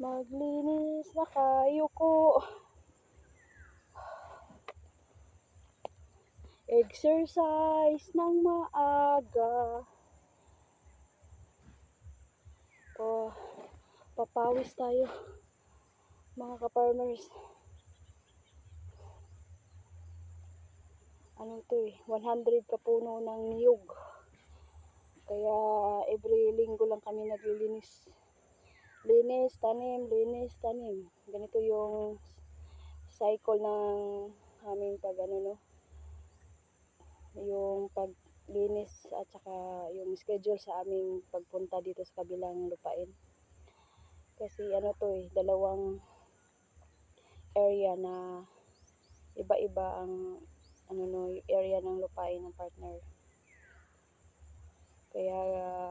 Maglinis na kayo ko. Exercise ng maaga. Papawis tayo, mga ka-farmers. Ano to 100 kapuno ng niyog. Kaya every linggo lang kami naglilinis. Linis, tanim, linis, tanim. Ganito yung cycle ng aming yung paglinis at saka yung schedule sa aming pagpunta dito sa kabilang lupain. Kasi dalawang area na iba-iba ang area ng lupain ng partner. Kaya